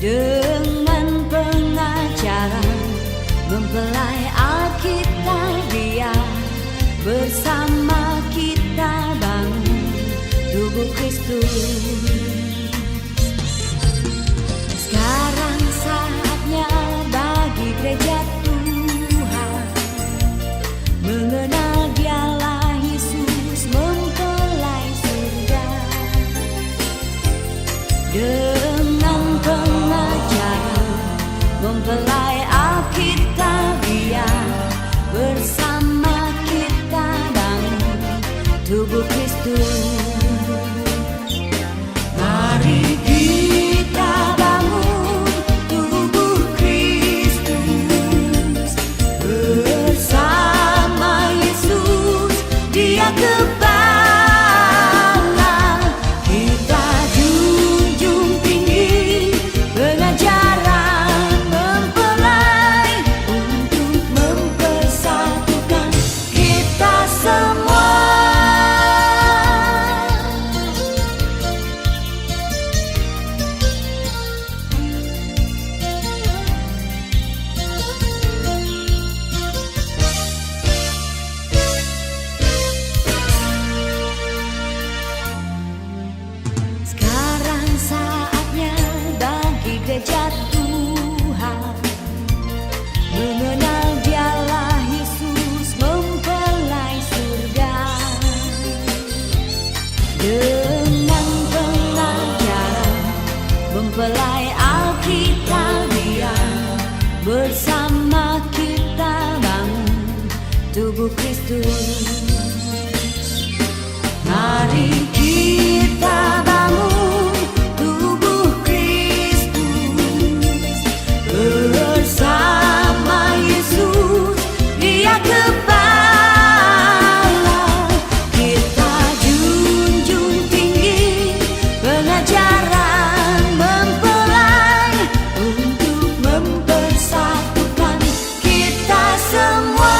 dengan pengajaran mempelai Alkitabiah, bersama kita bangun tubuh Kristus. Sekarang saatnya bagi gereja Tuhan mengenal Dialah Yesus, mempelai surga. Dengan pengajaran mempelai Alkitabiah, bersama kita bangun tubuh Kristus. Mari kita bangun tubuh Kristus, bersama Yesus, Dia kepala. Kita junjung tinggi pengajaran mempelai untuk mempersatukan kita semua. Sekarang saatnya bagi gereja Tuhan mengenal Dialah Yesus, mempelai surga. Dengan pengajaran mempelai Alkitabiah, bersama kita bangun tubuh Kristus. Mari kita bangun tubuh Kristus, bersama Yesus, Dia kepala. Kita junjung tinggi pengajaran mempelai untuk mempersatukan kita semua.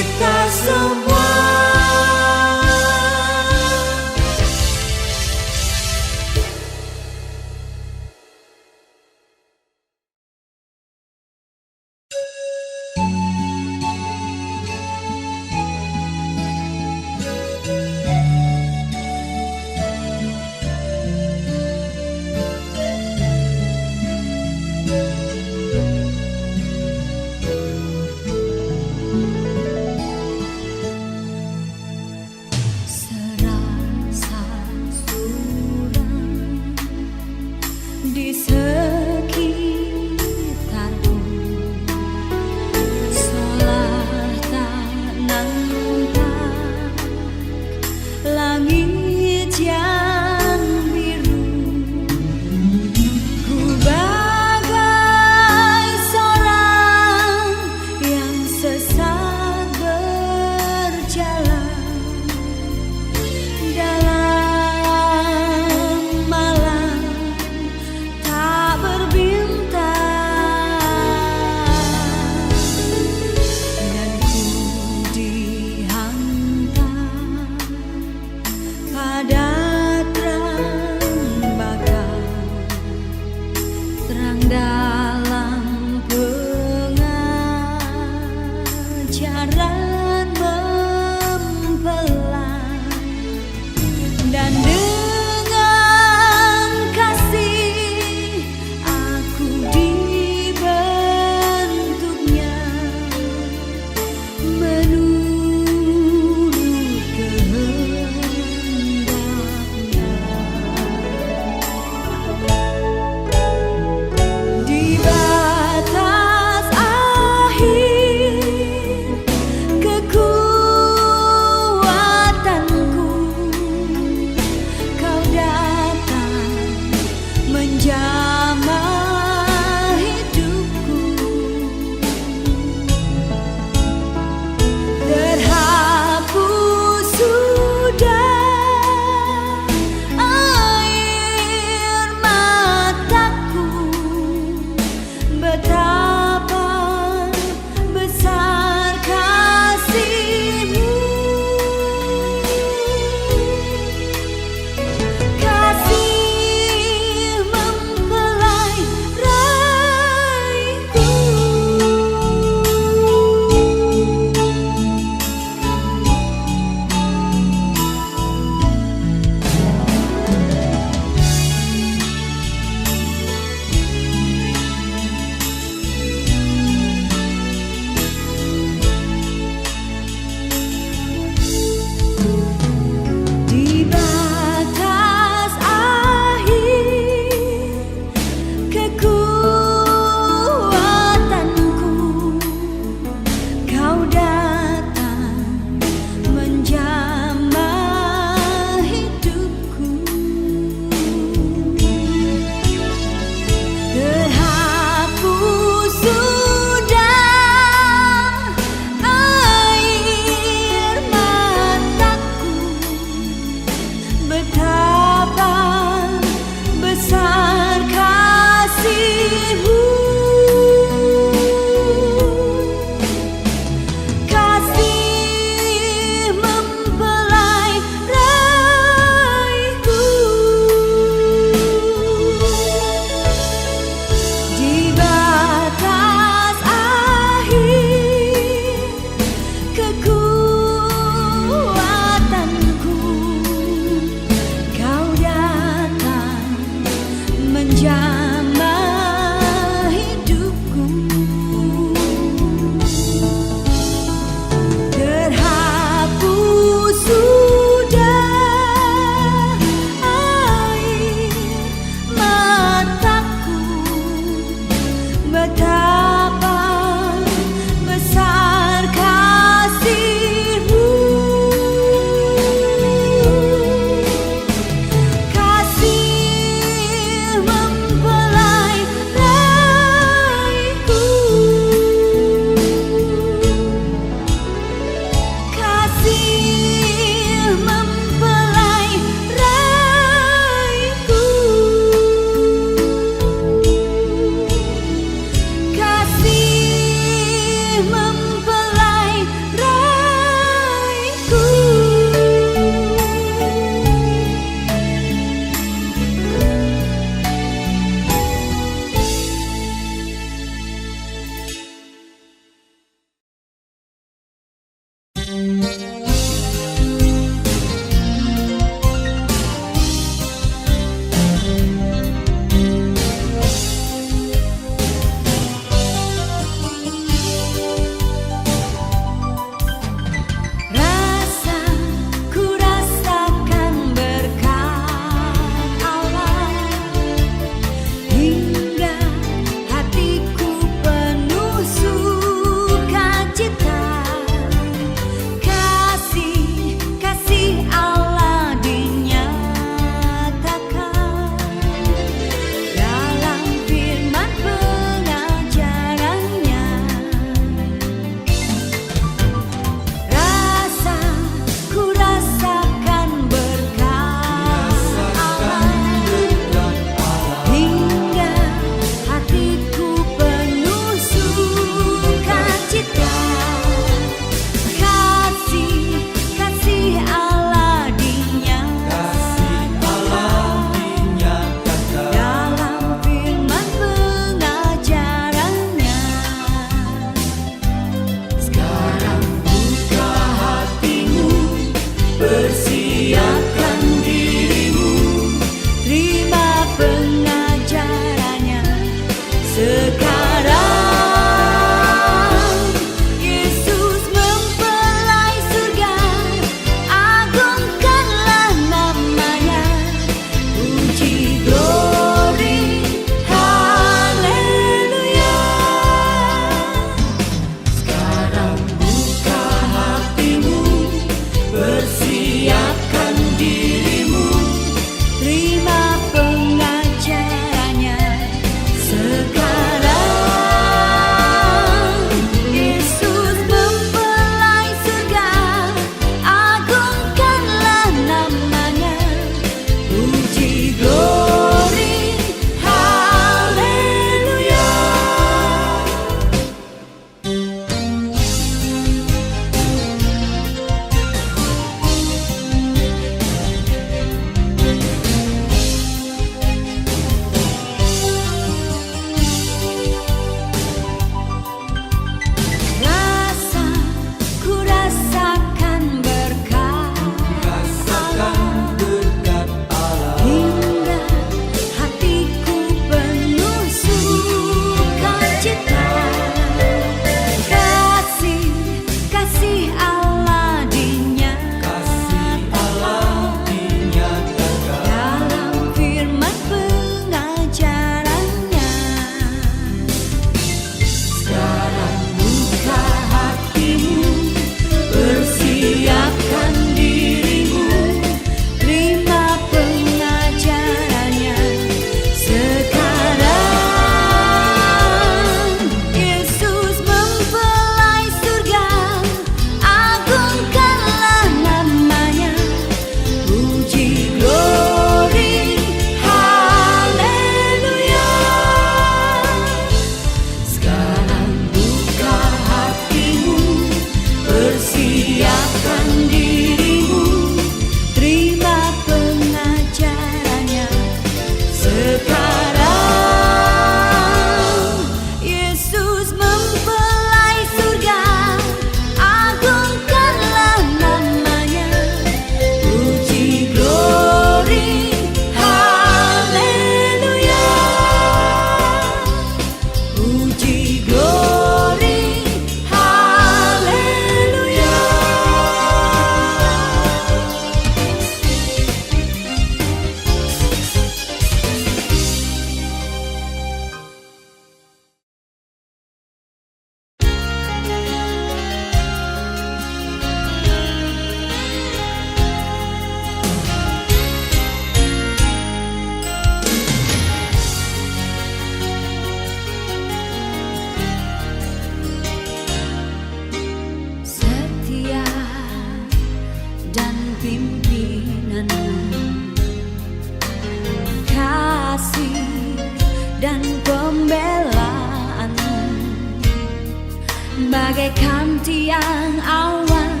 bagaikan tiang awan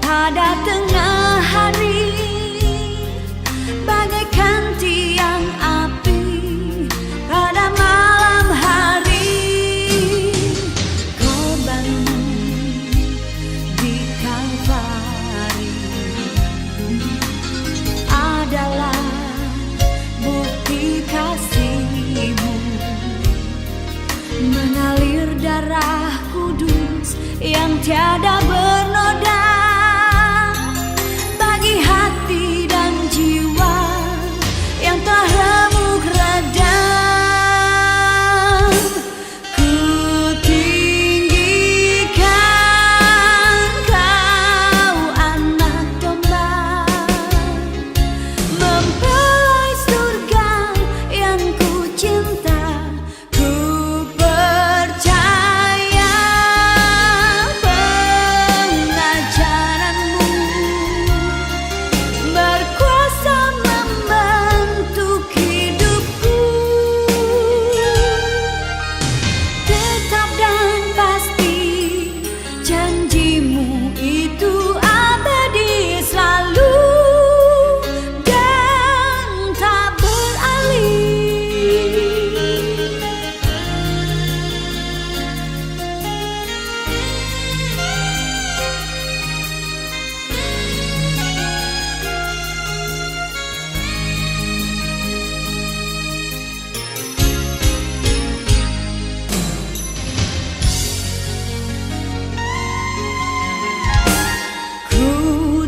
pada tengah hari, bagaikan tiang api pada malam hari. Korbanmu di Kalvari adalah bukti kasih-Mu, mengalir darah kudus yang tiada bernoda bagi hati dan jiwa yang telah remuk redam. Ku tinggikan Kau, anak domba, mempelai surga yang ku cinta. Ku percaya pengajaran-Mu berkuasa membentuk hidupku. Tetap dan pasti janji-Mu itu abadi selalu dan tak beralih. Ku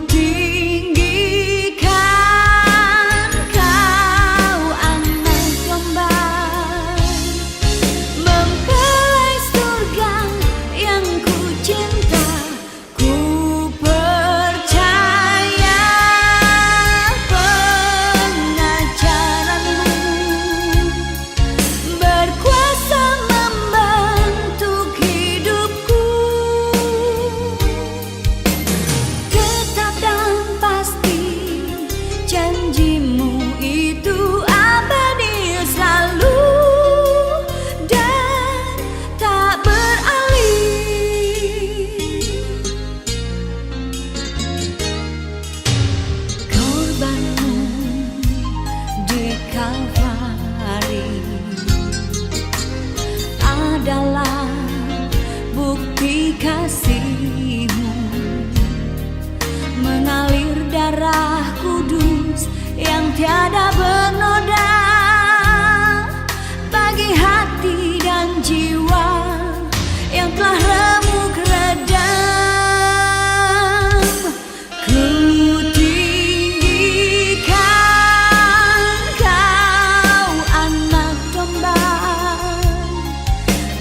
tinggikan Kau, anak domba, mempelai surga yang ku cinta. Ku percaya pengajaran-Mu berkuasa membentuk hidupku. Tetap dan pasti janji-Mu itu abadi selalu dan tak beralih. Korban-Mu di Kalvari adalah bukti kasih-Mu, mengalir darah kudus yang tiada bernoda bagi hati dan jiwa yang telah remuk redam. Ku tinggikan Kau, anak domba,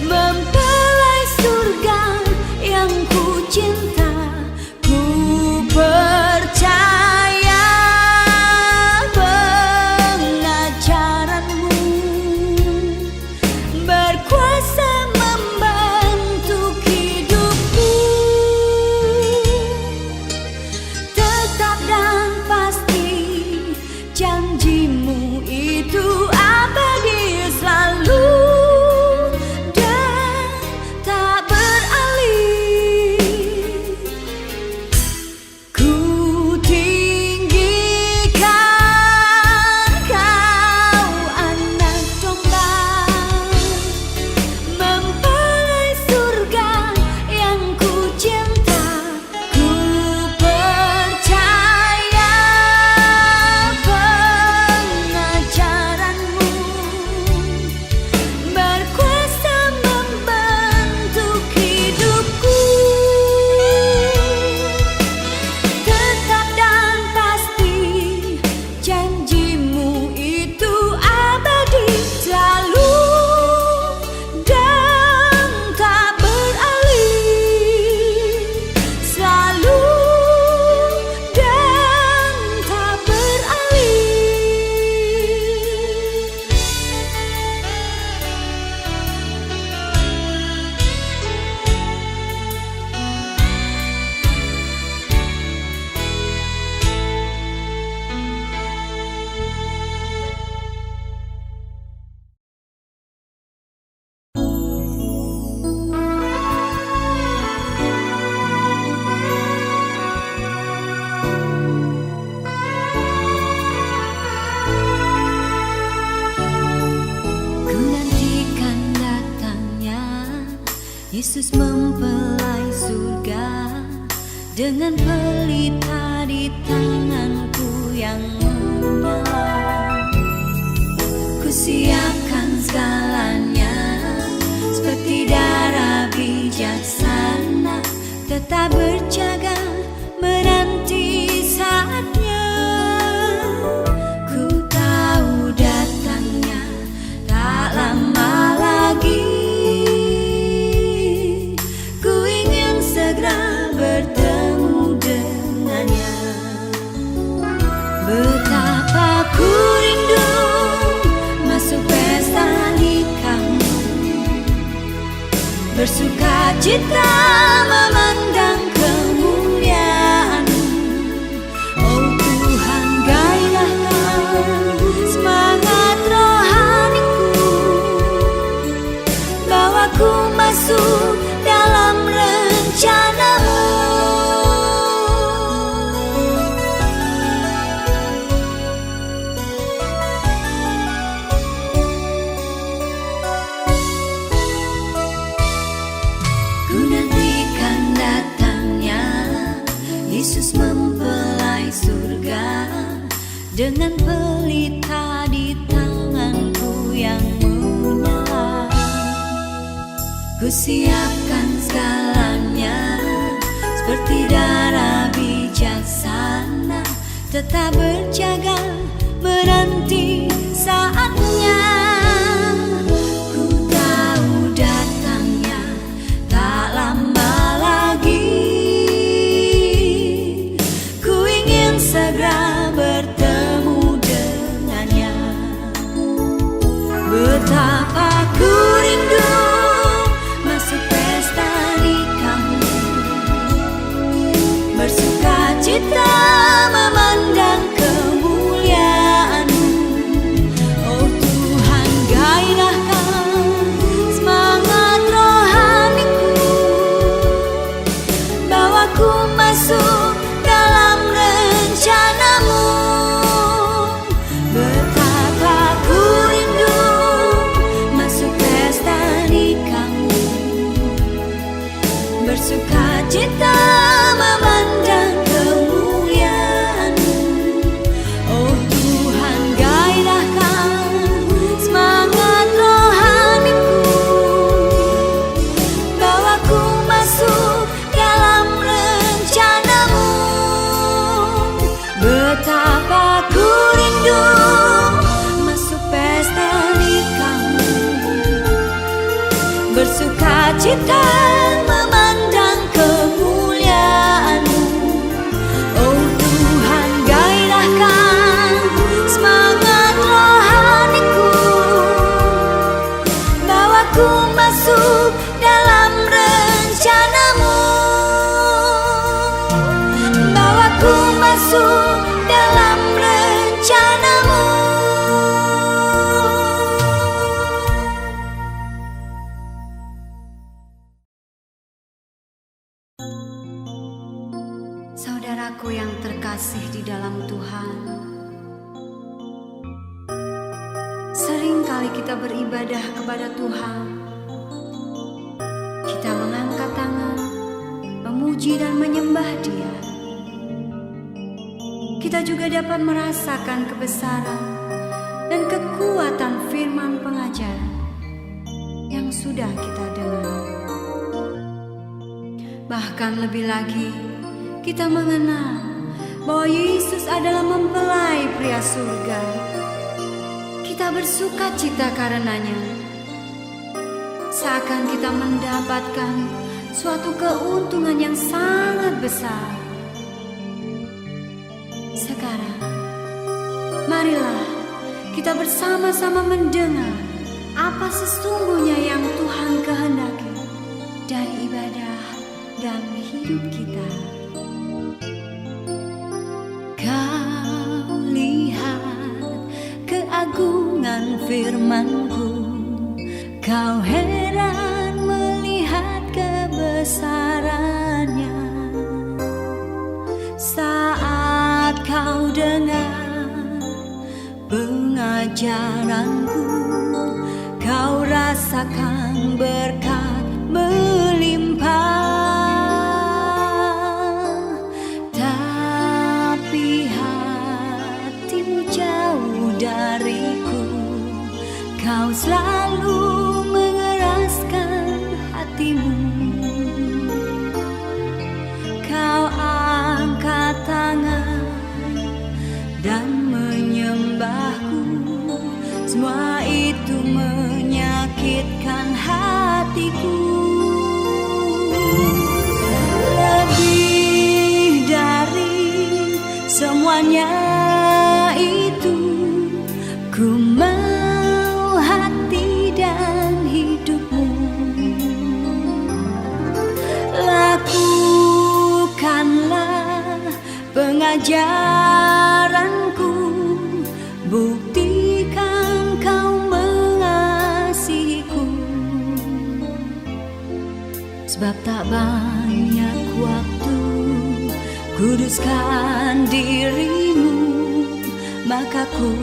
mempelai surga yang ku cinta. Ku percaya Yesus mempelai surga dengan pelita di tanganku yang menyala. Ku siapkan segalanya seperti darah bijaksana, tetap berjaga menanti saatnya. Ku tahu datangnya tak lama lagi. Ku ingin segera bertemu dengannya. Betapa ku rindu masuk pesta nikahmu, bersuka cita memandang kemuliaan-Mu. Oh Tuhan, gairahkan semangat rohaniku, bawaku masuk dalam rencana-Mu. Yesus mempelai surga dengan pelita di tanganku yang menyala. Ku siapkan segalanya seperti darah bijaksana, tetap berjaga menanti saatnya. Ku tahu datangnya tak lama lagi. Segera bertemu dengannya. Betapa ku rindu masuk pesta nikahmu, bersuka cita memandang kemuliaan-Mu. Oh Tuhan, gairahkan semangat rohaniku, bawaku masuk dalam rencana-Mu. Betapa ku rindu masuk pesta nikahmu, bersuka cita memandang kemuliaan-Mu. Oh Tuhan, gairahkan semangat rohaniku, bawaku masuk dalam rencana-Mu. Betapa ku rindu masuk pesta nikahmu, bersuka cita memandang kemuliaan-Mu. Oh Tuhan, gairahkan semangat rohaniku, bawaku masuk dalam rencana-Mu, bawaku masuk dalam rencana-Mu. Saudaraku yang terkasih di dalam Tuhan, seringkali kita beribadah kepada Tuhan, kita mengangkat tangan, memuji dan menyembah Dia. Kita juga dapat merasakan kebesaran dan kekuatan firman pengajaran yang sudah kita dengar. Bahkan lebih lagi, kita mengenal bahwa Yesus adalah mempelai pria surga. Kita bersuka cita karenanya, seakan kita mendapatkan suatu keuntungan yang sangat besar. Sekarang, marilah kita bersama-sama mendengar apa sesungguhnya yang Tuhan kehendaki dari ibadah dan hidup kita. Kau lihat keagungan firman-Ku, kau heran melihat kebesarannya. Saat kau dengar pengajaran-Ku, kau rasakan berkat tapi hatimu jauh dariku. Kau selalu mengeraskan hatimu. Kau angkat tangan dan menyembahku. Semua itu menyakitkan hatiku. Lebih dari semuanya itu, ku mau hati dan hidupmu. Lakukanlah pengajaranku, buktikan kau mengasihiku. Sebab tak banyak waktu, kuduskan dirimu, maka ku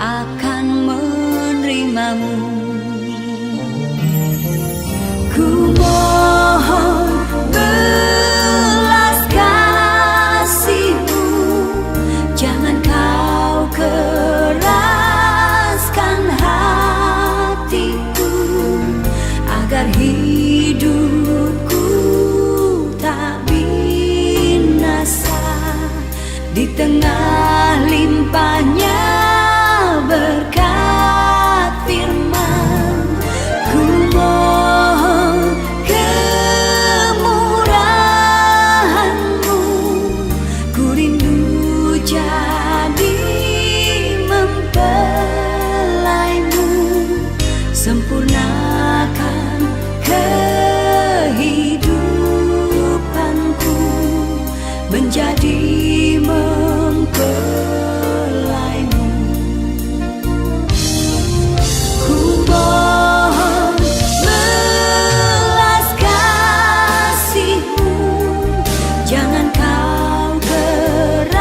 akan menerimamu. Ku mohon belas kasih-Mu, jangan kau keraskan hatiku, agar hidupku tak binasa di tengah limpahnya berkat firman. Ku mohon kemurahan-Mu, ku rindu jadi mempelai-Mu. Sempurnakan kehidupanku menjadi mempelai-Mu. Ku mohon belas kasih-Mu, jangan kau keraskan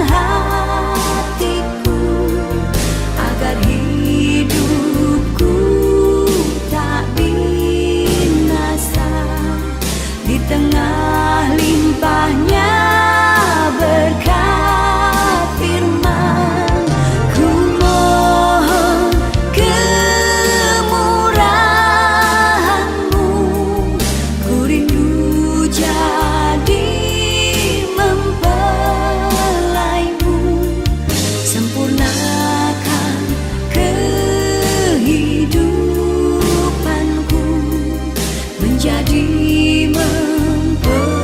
hatiku, agar hidupku tak binasa di tengah limpahnya berkat firman. Ku mohon kemurahan-Mu, ku rindu jadi mempelai-Mu. Sempurnakan kehidupanku menjadi mempelai-Mu.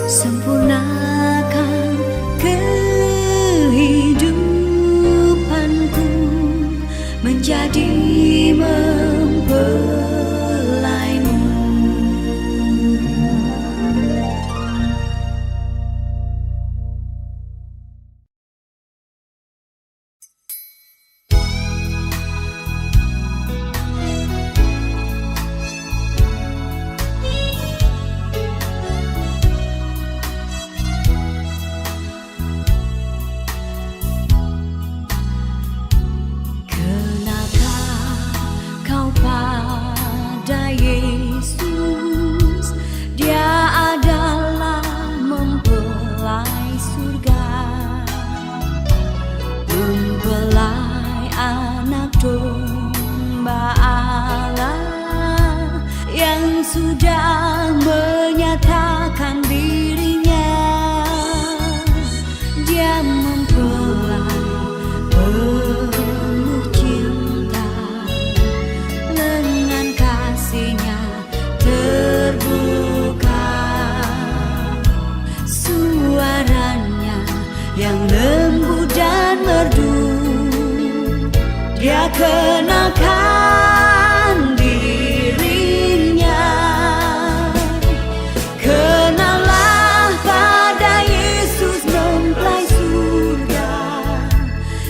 Sempurnakan kehidupanku menjadi mempelai-Mu. Kenalkah kau pada Yesus? Dia adalah mempelai surga, mempelai anak domba Allah yang sudah menyatakan dirinya. Dia mempelai penuh cinta, lengan kasih-Nya terbuka. Suaranya yang lembut dan merdu, Dia kenalkan dirinya. Kenalah pada Yesus mempelai surga,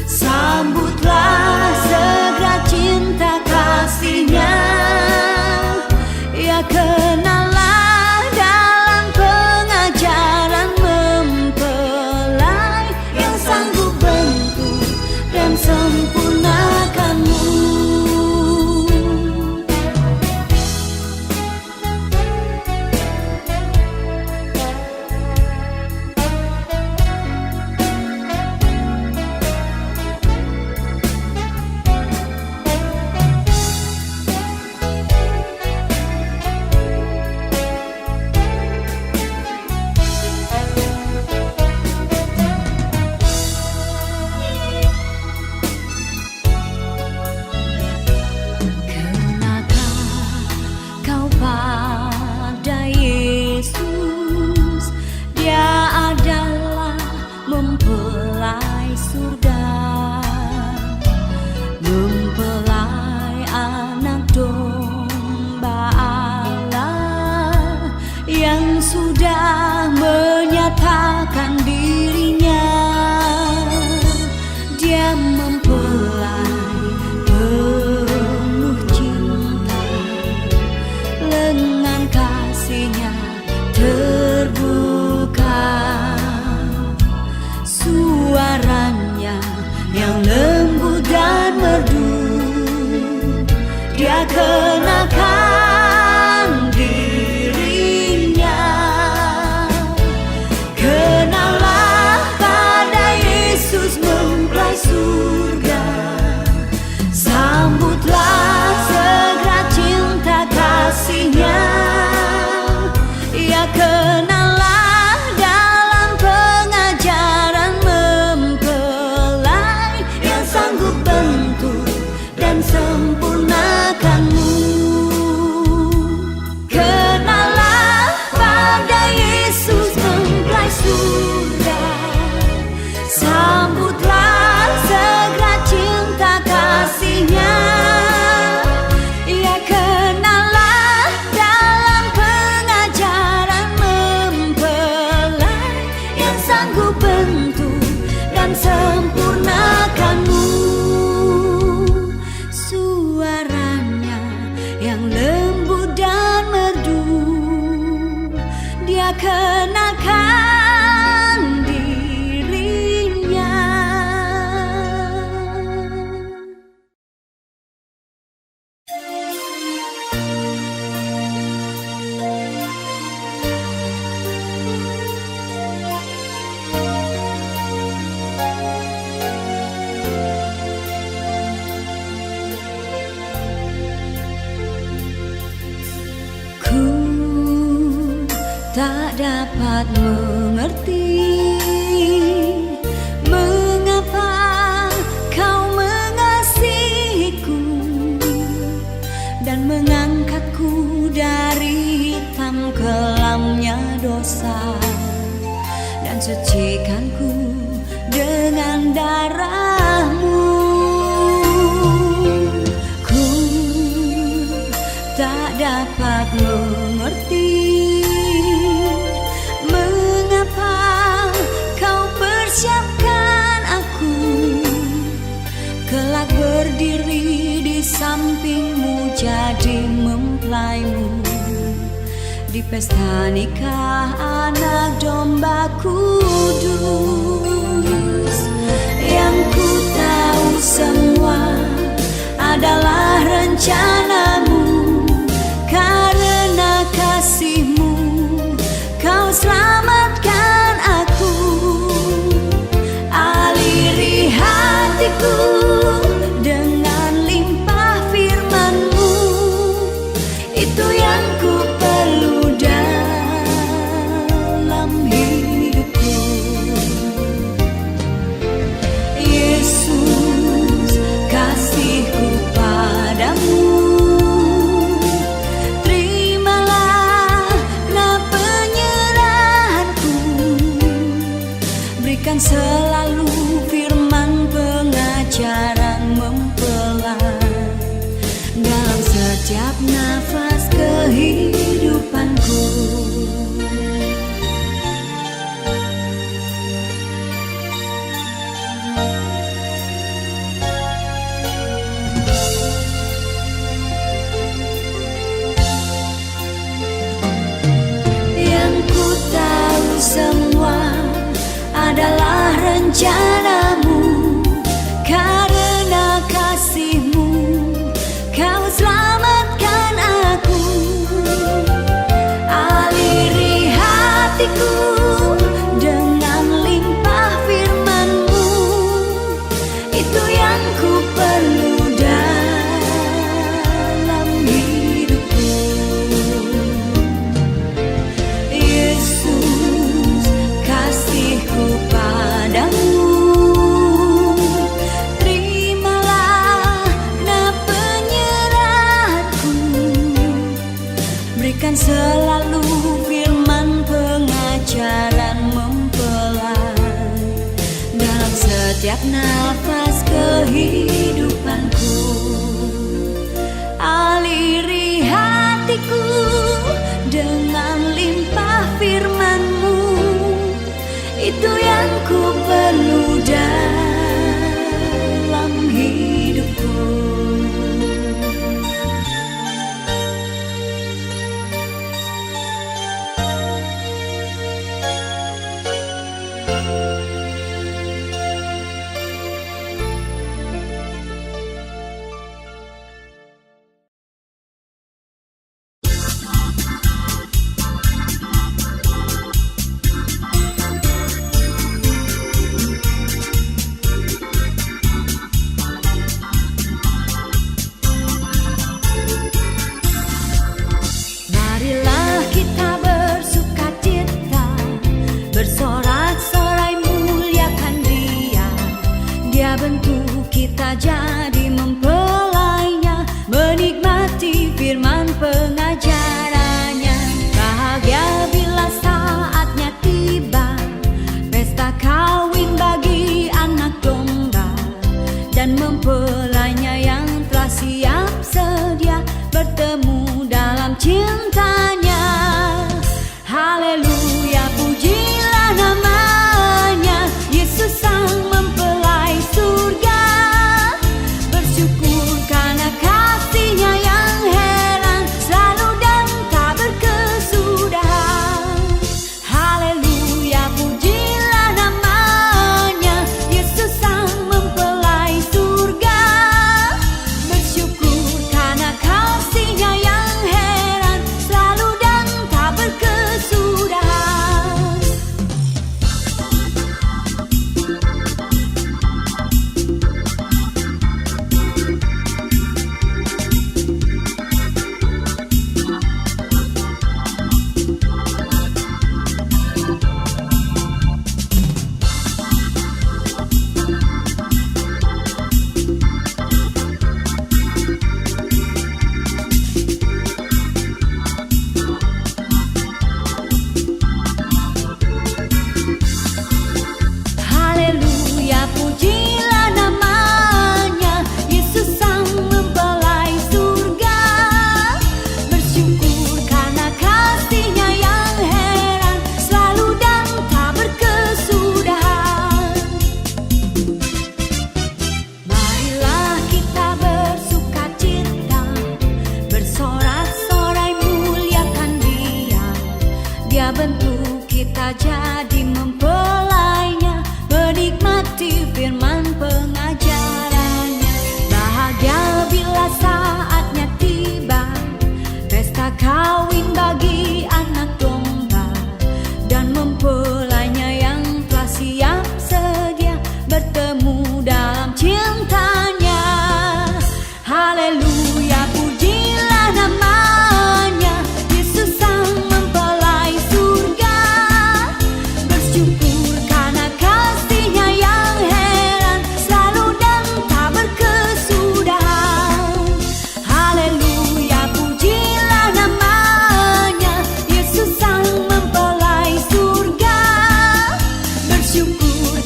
sambutlah segera cinta kasih-Nya. Ya kenalah dalam pengajaran mempelai yang sanggup bentuk dan sempurnakanmu. yang lembut dan merdu. Dia kenakan dirinya. Kenallah pada Yesus mempelai surga. Sambutlah segera cinta kasih-Nya. Ya kenalah dalam pengajaran mempelai yang sanggup bentuk dan sempurnakanmu. Kenalah pada Yesus mempelai surga. Sambutlah segera cinta kasih-Nya. Ya kenalah dalam pengajaran mempelai yang sanggup bentuk dan sempurnakanmu. Suaranya yang lembut dan merdu. Dia kenakan dirinya. Ku tak dapat mengerti mengapa kau mengasihiku dan mengangkatku dari hitam kelamnya dosa dan sucikanku dengan darah-Mu. Ku tak dapat mengerti mengapa kau persiapkan aku kelak berdiri di samping-Mu jadi mempelai-Mu di pesta nikah anak domba kudus. Yang ku tahu semua adalah rencana-Mu. Karena kasih-Mu Kau selamatkan aku. Aliri hatiku dengan limpah firman-Mu. Itu yang ku perlu dalam hidupku. Yesus, kasih-Ku padamu. Berikan selalu firman pengajaran mempelai dalam setiap nafas kehidupanku. Yang ku tahu semua adalah rencana-Mu. Karena kasih-Mu Kau selamatkan aku. Aliri hatiku dengan limpah firman-Mu. Itu yang ku perlu dalam hidupku. Yesus, kasih-Ku padamu. Terimalah genap penyerahanku. Berikan selalu firman pengajaran mempelai dalam setiap nafas kehidupanku. Aliri hatiku dengan limpah firman-Mu. Itu yang ku perlu dalam hidupku.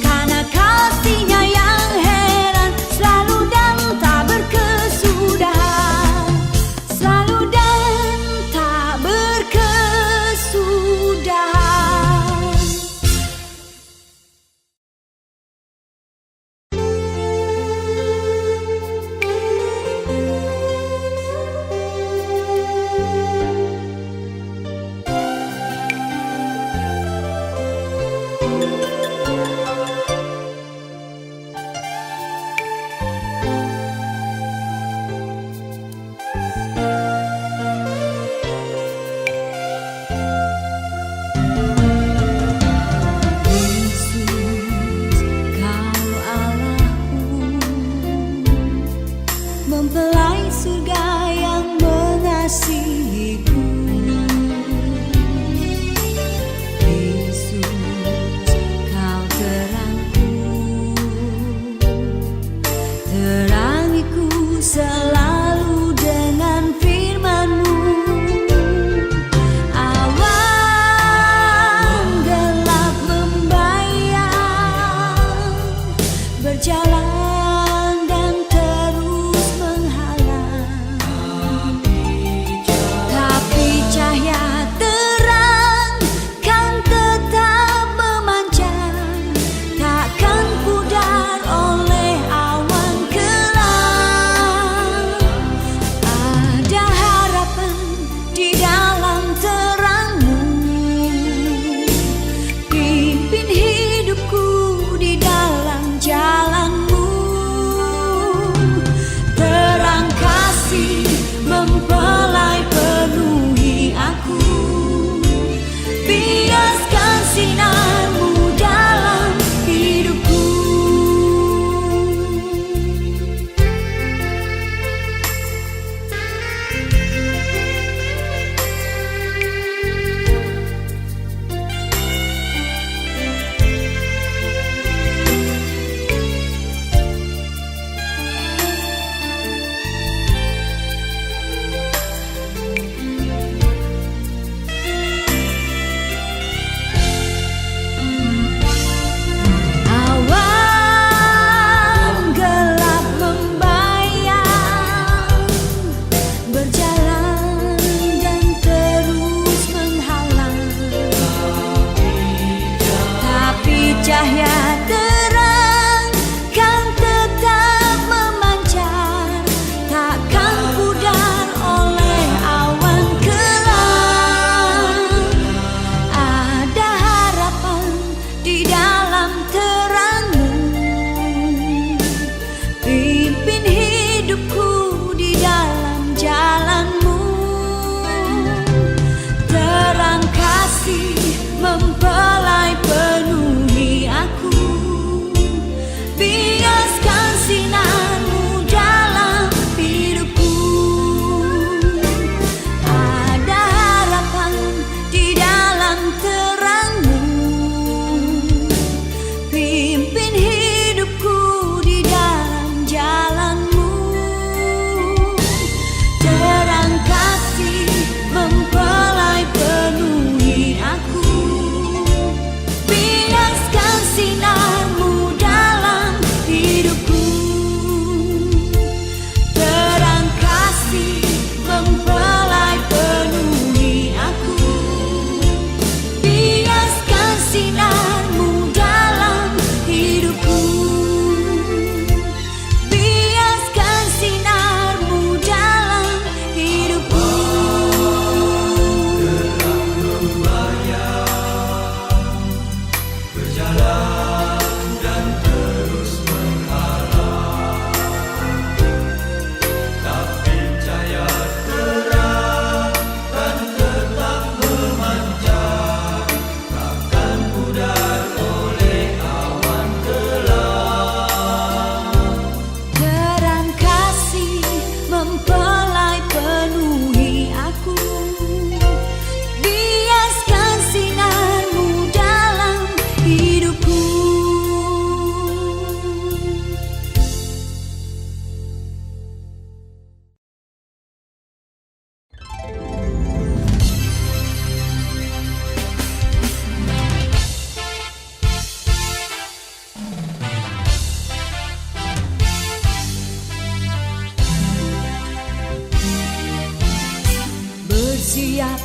Karena kasihnya yang heran, selalu dan tak berkesudahan, selalu dan tak berkesudahan.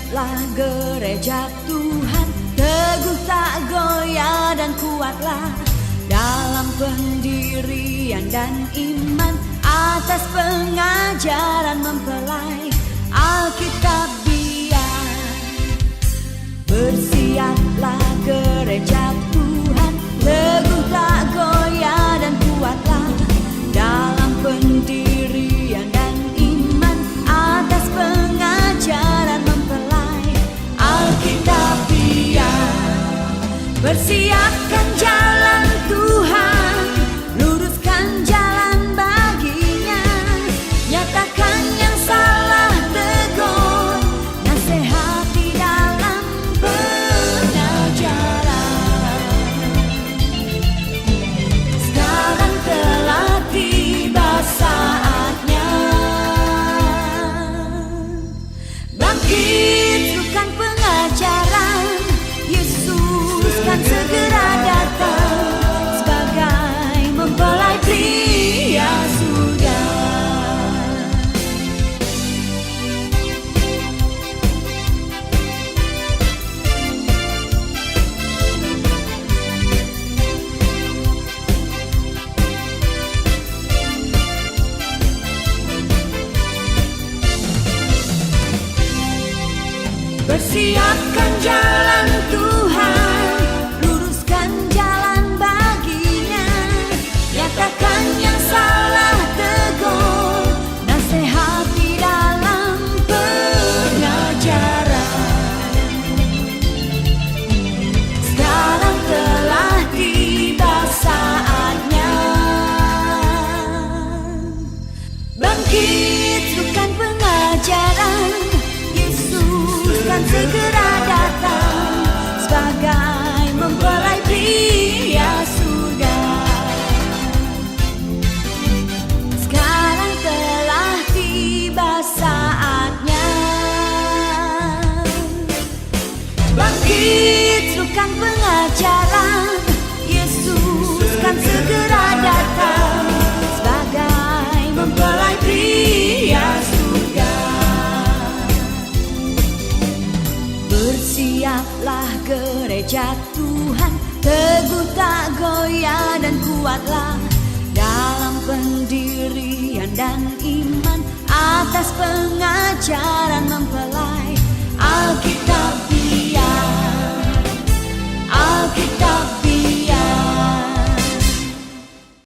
Bersiaplah gereja Tuhan, teguh tak goyah dan kuatlah dalam pendirian dan iman, atas pengajaran mempelai Alkitabiah. Bersiaplah gereja Tuhan, teguh tak goyah dan kuatlah dalam pendirian dan iman, atas pengajaran mempelai Alkitabiah. Bersiapkan jalan Tuhan, luruskan jalan baginya, nyatakan yang salah tegur, nasihati dalam pengajaran. Sekarang telah tiba saatnya, bangkit bukan pengajaran, Yesus kan segera datang sebagai mempelai pria surga. Bersiapkan jalan Tuhan, luruskan jalan baginya, nyatakan yang salah tegur, nasihati dalam pengajaran. Sekarang telah tiba saatnya, bangkit bukan pengajaran, Yesus kan segera datang sebagai mempelai pria surga. Sekarang telah tiba saatnya, bangkit bukan pengajaran, Yesus kan segera datang sebagai mempelai pria surga. Bersiaplah gereja Tuhan, teguh tak goyah dan kuatlah dalam pendirian dan iman, atas pengajaran mempelai